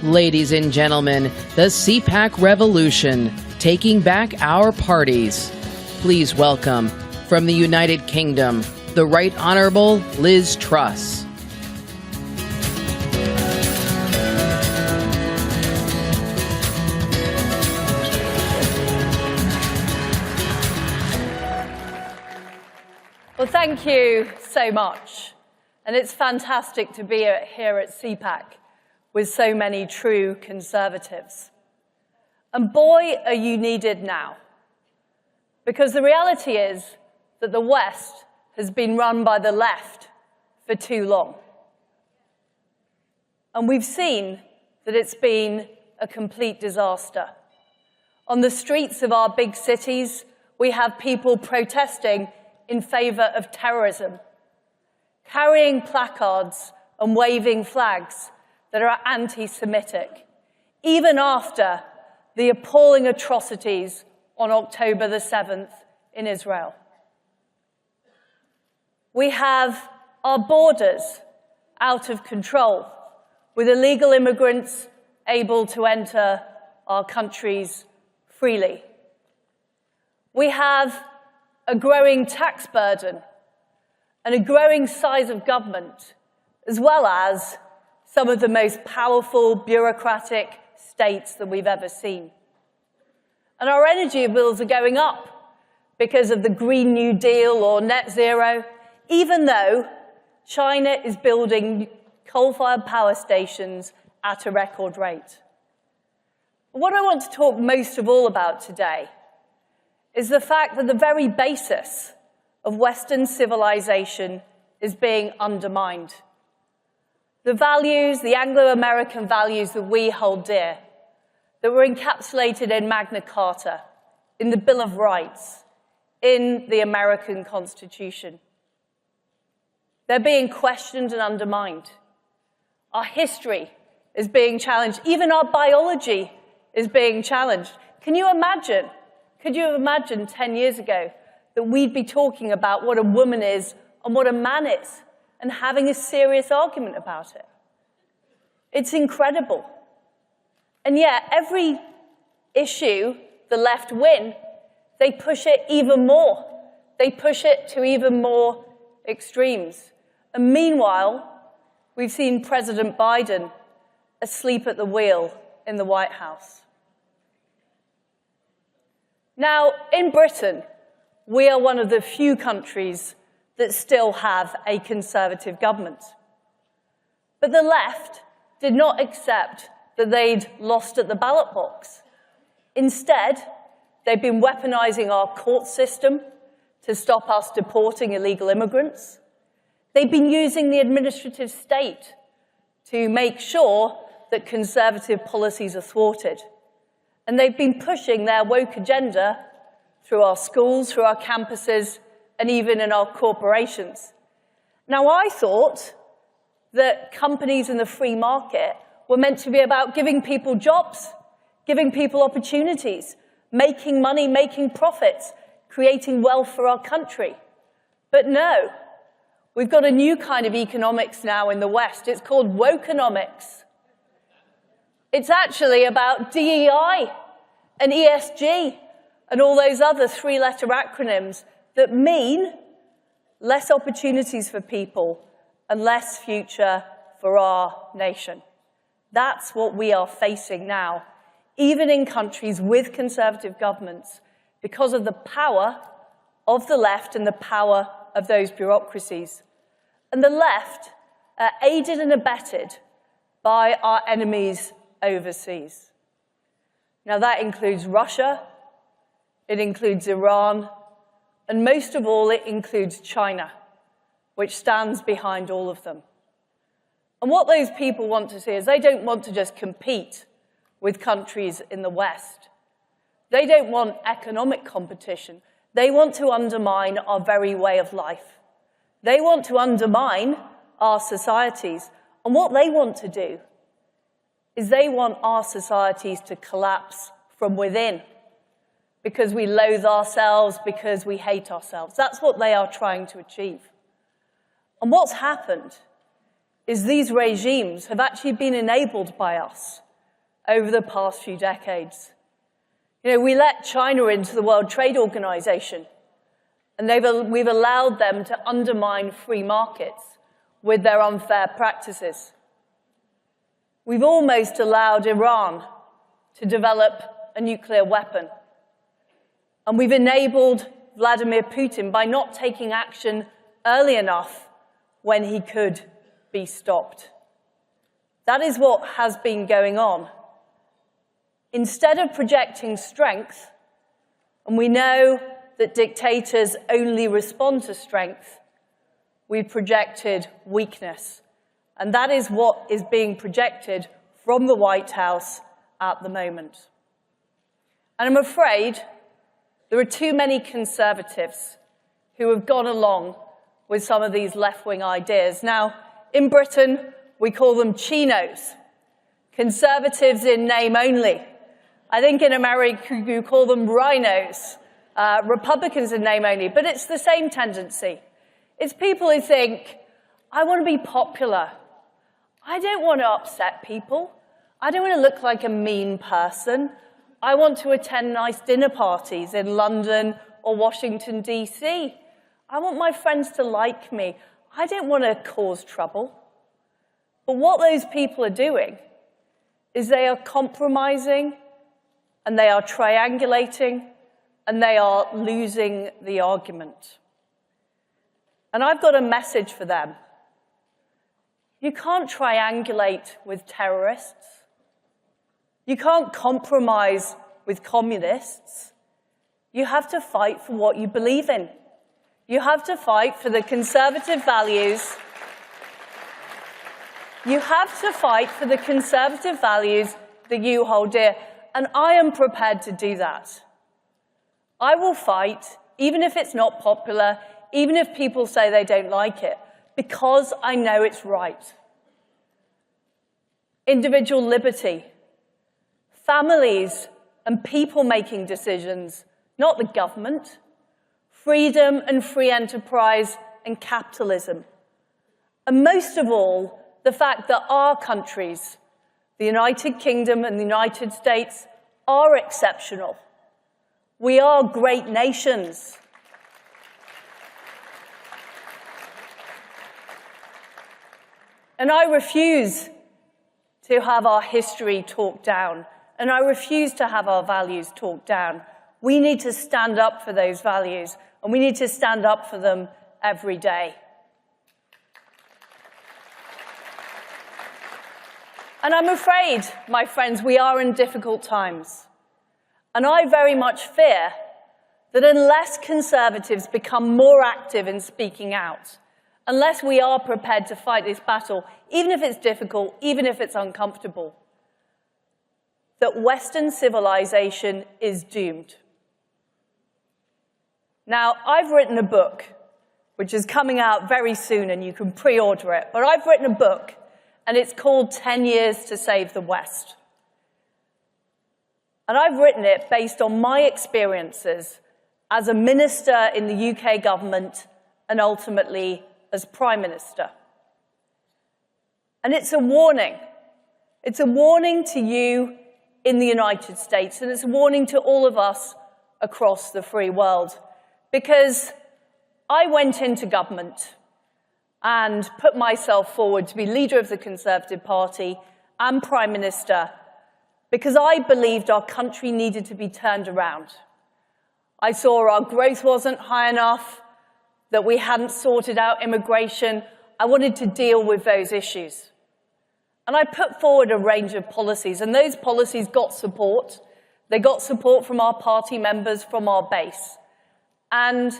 Ladies and gentlemen, the Cpac revolution, taking back our parties. Please welcome, from the United Kingdom, the Right Honourable Liz Truss. Well, thank you so much. And it's fantastic to be here at Cpac with so many true conservatives. And boy, are you needed now. Because the reality is that the West has been run by the left for too long. And we've seen that it's been a complete disaster. On the streets of our big cities, we have people protesting in favor of terrorism, carrying placards and waving flags that are anti-Semitic, even after the appalling atrocities on October the 7th in Israel. We have our borders out of control, with illegal immigrants able to enter our countries freely. We have a growing tax burden and a growing size of government, as well as some of the most powerful bureaucratic states that we've ever seen. And our energy bills are going up because of the Green New Deal or net zero, even though China is building coal-fired power stations at a record rate. What I want to talk most of all about today is the fact that the very basis of Western civilization is being undermined. The values, the Anglo-American values that we hold dear, that were encapsulated in Magna Carta, in the Bill of Rights, in the American Constitution. They're being questioned and undermined. Our history is being challenged. Even our biology is being challenged. Can you imagine? Could you have imagined 10 years ago that we'd be talking about what a woman is and what a man is and having a serious argument about it? It's incredible. And yet, every issue the left win, they push it even more. They push it to even more extremes. And meanwhile, we've seen President Biden asleep at the wheel in the White House. Now, in Britain, we are one of the few countries that still have a conservative government. But the left did not accept that they'd lost at the ballot box. Instead, they've been weaponizing our court system to stop us deporting illegal immigrants. They've been using the administrative state to make sure that conservative policies are thwarted. And they've been pushing their woke agenda through our schools, through our campuses, and even in our corporations. Now, I thought that companies in the free market were meant to be about giving people jobs, giving people opportunities, making money, making profits, creating wealth for our country. But no, we've got a new kind of economics now in the West. It's called wokenomics. It's actually about DEI and ESG and all those other three-letter acronyms that mean less opportunities for people and less future for our nation. That's what we are facing now, even in countries with conservative governments, because of the power of the left and the power of those bureaucracies. And the left are aided and abetted by our enemies overseas. Now, that includes Russia, it includes Iran, and most of all, it includes China, which stands behind all of them. And what those people want to see is they don't want to just compete with countries in the West. They don't want economic competition. They want to undermine our very way of life. They want to undermine our societies. And what they want to do is they want our societies to collapse from within because we loathe ourselves, because we hate ourselves. That's what they are trying to achieve. And what's happened is these regimes have actually been enabled by us over the past few decades. You know, we let China into the World Trade Organization, and we've allowed them to undermine free markets with their unfair practices. We've almost allowed Iran to develop a nuclear weapon. And we've enabled Vladimir Putin by not taking action early enough when he could be stopped. That is what has been going on. Instead of projecting strength, and we know that dictators only respond to strength, we projected weakness. And that is what is being projected from the White House at the moment. And I'm afraid there are too many conservatives who have gone along with some of these left-wing ideas. Now, in Britain, we call them chinos, conservatives in name only. I think in America, you call them rhinos, Republicans in name only, but it's the same tendency. It's people who think, I want to be popular. I don't want to upset people. I don't want to look like a mean person. I want to attend nice dinner parties in London or Washington, D.C. I want my friends to like me. I don't want to cause trouble. But what those people are doing is they are compromising, and they are triangulating, and they are losing the argument. And I've got a message for them. You can't triangulate with terrorists. You can't compromise with communists. You have to fight for what you believe in. You have to fight for the conservative values. You have to fight for the conservative values that you hold dear. And I am prepared to do that. I will fight, even if it's not popular, even if people say they don't like it, because I know it's right. Individual liberty, families and people making decisions, not the government, freedom and free enterprise and capitalism. And most of all, the fact that our countries, the United Kingdom and the United States, are exceptional. We are great nations. And I refuse to have our history talked down, and I refuse to have our values talked down. We need to stand up for those values, and we need to stand up for them every day. And I'm afraid, my friends, we are in difficult times. And I very much fear that unless conservatives become more active in speaking out, unless we are prepared to fight this battle, even if it's difficult, even if it's uncomfortable, that Western civilization is doomed. Now, I've written a book, which is coming out very soon, and you can pre-order it, but I've written a book, and it's called 10 Years to Save the West. And I've written it based on my experiences as a minister in the UK government and ultimately as Prime Minister. And it's a warning. It's a warning to you in the United States, and it's a warning to all of us across the free world. Because I went into government and put myself forward to be leader of the Conservative Party and Prime Minister because I believed our country needed to be turned around. I saw our growth wasn't high enough, that we hadn't sorted out immigration. I wanted to deal with those issues. And I put forward a range of policies, and those policies got support. They got support from our party members, from our base. And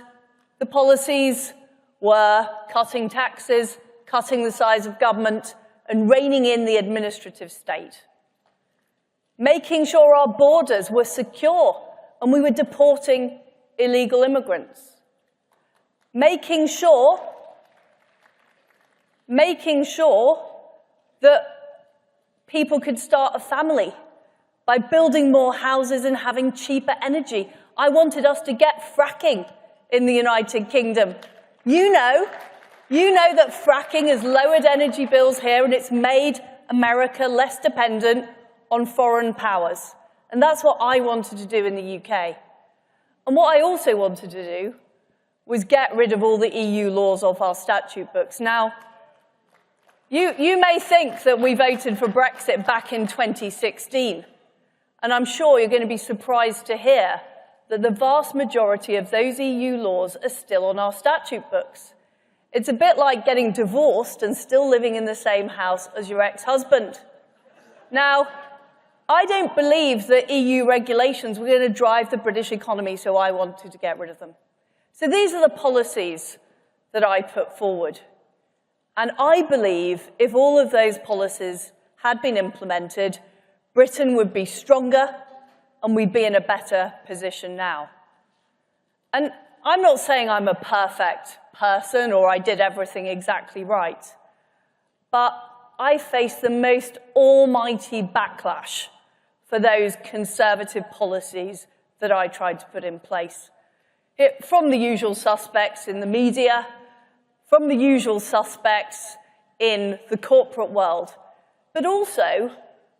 the policies were cutting taxes, cutting the size of government, and reining in the administrative state. Making sure our borders were secure, and we were deporting illegal immigrants. Making sure that people could start a family by building more houses and having cheaper energy. I wanted us to get fracking in the United Kingdom. You know that fracking has lowered energy bills here, and it's made America less dependent on foreign powers. And that's what I wanted to do in the UK. And what I also wanted to do was get rid of all the EU laws off our statute books. Now, you may think that we voted for Brexit back in 2016, and I'm sure you're going to be surprised to hear that the vast majority of those EU laws are still on our statute books. It's a bit like getting divorced and still living in the same house as your ex-husband. Now, I don't believe that EU regulations were going to drive the British economy, so I wanted to get rid of them. So these are the policies that I put forward. And I believe if all of those policies had been implemented, Britain would be stronger and we'd be in a better position now. And I'm not saying I'm a perfect person or I did everything exactly right, but I faced the most almighty backlash for those conservative policies that I tried to put in place. From the usual suspects in the media, from the usual suspects in the corporate world, but also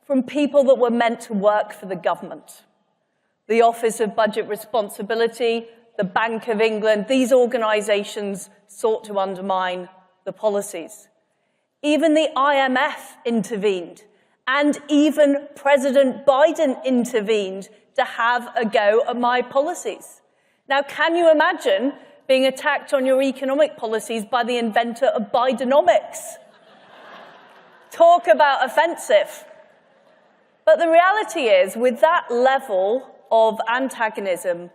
from people that were meant to work for the government. The Office of Budget Responsibility, the Bank of England, these organisations sought to undermine the policies. Even the IMF intervened, and even President Biden intervened to have a go at my policies. Now, can you imagine being attacked on your economic policies by the inventor of Bidenomics? Talk about offensive. But the reality is, with that level of antagonism,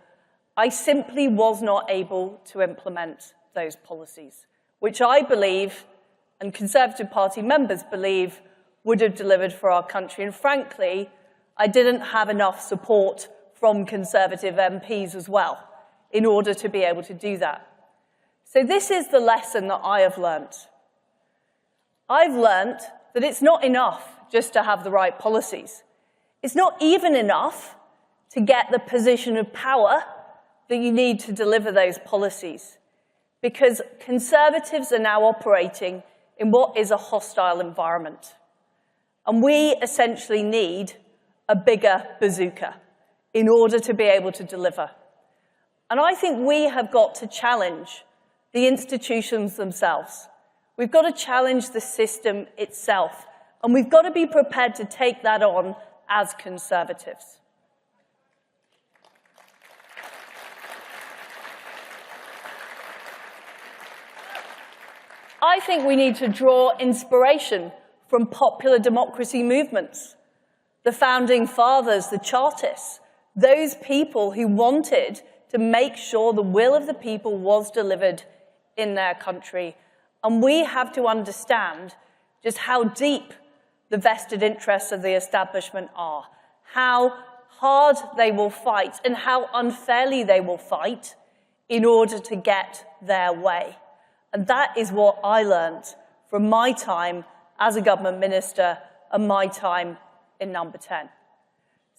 I simply was not able to implement those policies, which I believe, and Conservative Party members believe, would have delivered for our country. And frankly, I didn't have enough support from Conservative MPs as well in order to be able to do that. So this is the lesson that I have learnt. I've learnt that it's not enough just to have the right policies. It's not even enough to get the position of power that you need to deliver those policies, because Conservatives are now operating in what is a hostile environment. And we essentially need a bigger bazooka in order to be able to deliver. And I think we have got to challenge the institutions themselves. We've got to challenge the system itself. And we've got to be prepared to take that on as Conservatives. I think we need to draw inspiration from popular democracy movements. The Founding Fathers, the Chartists, those people who wanted to make sure the will of the people was delivered in their country. And we have to understand just how deep the vested interests of the establishment are, how hard they will fight, and how unfairly they will fight in order to get their way. And that is what I learned from my time as a government minister and my time in Number 10.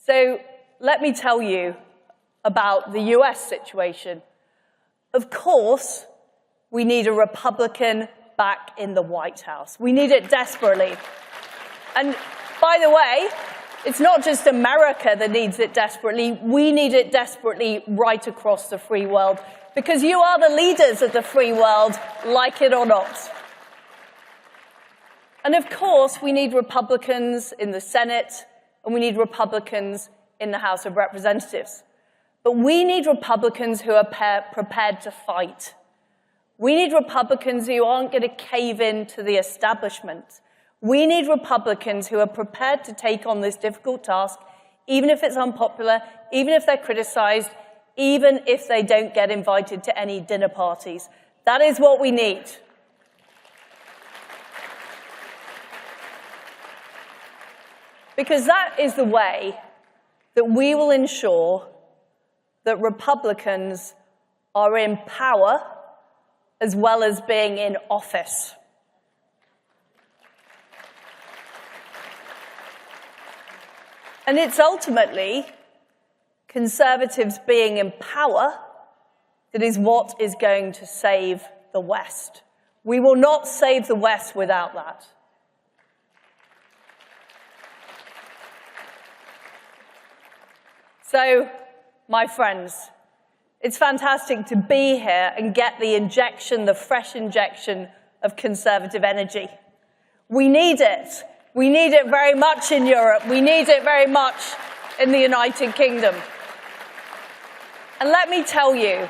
So let me tell you about the US situation. Of course, we need a Republican back in the White House. We need it desperately. And by the way, it's not just America that needs it desperately. We need it desperately right across the free world, because you are the leaders of the free world, like it or not. And of course, we need Republicans in the Senate, and we need Republicans in the House of Representatives. But we need Republicans who are prepared to fight. We need Republicans who aren't going to cave in to the establishment. We need Republicans who are prepared to take on this difficult task, even if it's unpopular, even if they're criticized, even if they don't get invited to any dinner parties. That is what we need. Because that is the way that we will ensure that Republicans are in power as well as being in office. And it's ultimately Conservatives being in power that is what is going to save the West. We will not save the West without that. So, my friends, it's fantastic to be here and get the injection, the fresh injection of conservative energy. We need it. We need it very much in Europe. We need it very much in the United Kingdom. And let me tell you,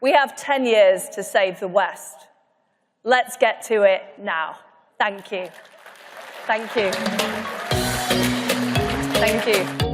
we have 10 years to save the West. Let's get to it now. Thank you. Thank you. Thank you.